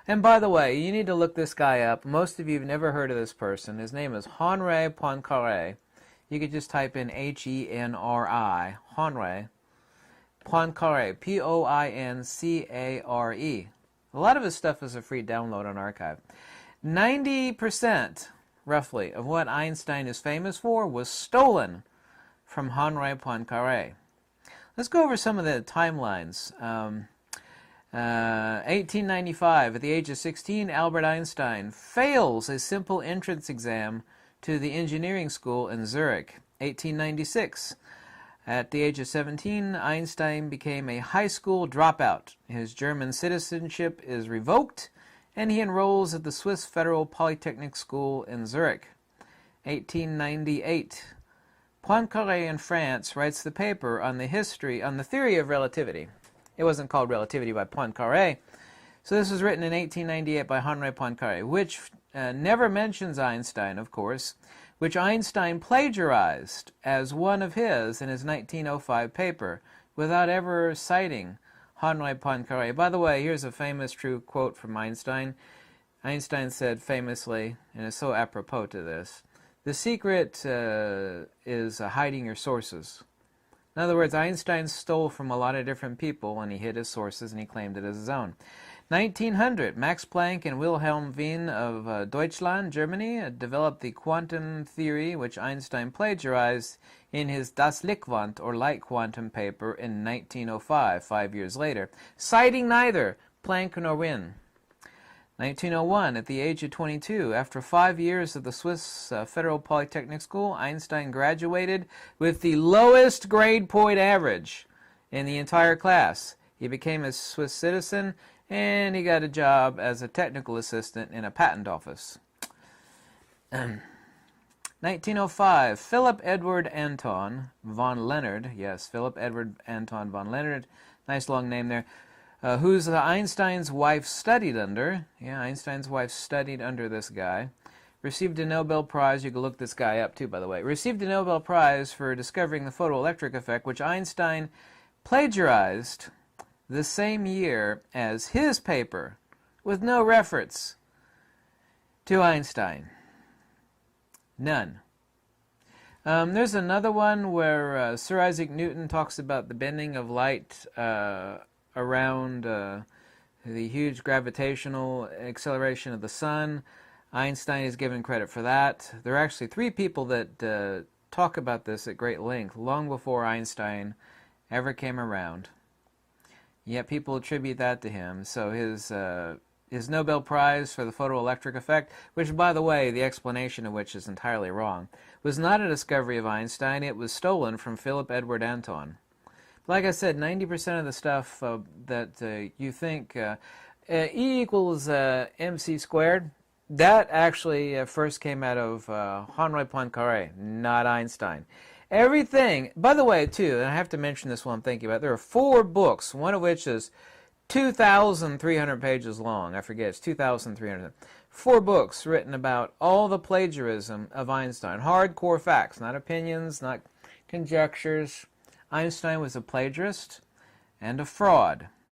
And by the way, you need to look this guy up. Most of you have never heard of this person. His name is Henri Poincaré. You could just type in Henri, Henri Poincaré, Poincare. A lot of his stuff is a free download on Archive. 90%, roughly, of what Einstein is famous for was stolen from Henri Poincaré. Let's go over some of the timelines. 1895, at the age of 16, Albert Einstein fails a simple entrance exam to the engineering school in Zurich. 1896, at the age of 17, Einstein became a high school dropout. His German citizenship is revoked, and he enrolls at the Swiss Federal Polytechnic School in Zurich. 1898, Poincaré in France writes the paper on the theory of relativity. It wasn't called Relativity by Poincaré. So this was written in 1898 by Henri Poincaré, which never mentions Einstein, of course, which Einstein plagiarized as one of his in his 1905 paper without ever citing Henri Poincaré. By the way, here's a famous true quote from Einstein. Einstein said famously, and it's so apropos to this, "The secret is hiding your sources." In other words, Einstein stole from a lot of different people, and he hid his sources, and he claimed it as his own. 1900, Max Planck and Wilhelm Wien of Deutschland, Germany, developed the quantum theory, which Einstein plagiarized in his Das Lichtquant, or light quantum paper, in 1905, 5 years later, citing neither Planck nor Wien. 1901, at the age of 22, after 5 years at the Swiss Federal Polytechnic School, Einstein graduated with the lowest grade point average in the entire class. He became a Swiss citizen, and he got a job as a technical assistant in a patent office. 1905, Philip Edward Anton von Leonard, yes, Philip Edward Anton von Leonard, nice long name there, who's Einstein's wife studied under. Yeah, Einstein's wife studied under this guy. Received a Nobel Prize. You can look this guy up too, by the way. Received a Nobel Prize for discovering the photoelectric effect, which Einstein plagiarized the same year as his paper, with no reference to Einstein. None. There's another one where Sir Isaac Newton talks about the bending of light around the huge gravitational acceleration of the sun. Einstein is given credit for that. There are actually 3 people that talk about this at great length, long before Einstein ever came around. Yet people attribute that to him. So his Nobel Prize for the photoelectric effect, which, by the way, the explanation of which is entirely wrong, was not a discovery of Einstein. It was stolen from Philip Edward Anton. Like I said, 90% of the stuff that you think E equals mc squared, that actually first came out of Henri Poincaré, not Einstein. Everything, by the way, too, and I have to mention this while I'm thinking about it, there are 4 books, one of which is 2,300 pages long. I forget, it's 2,300. 4 books written about all the plagiarism of Einstein. Hardcore facts, not opinions, not conjectures. Einstein was a plagiarist and a fraud.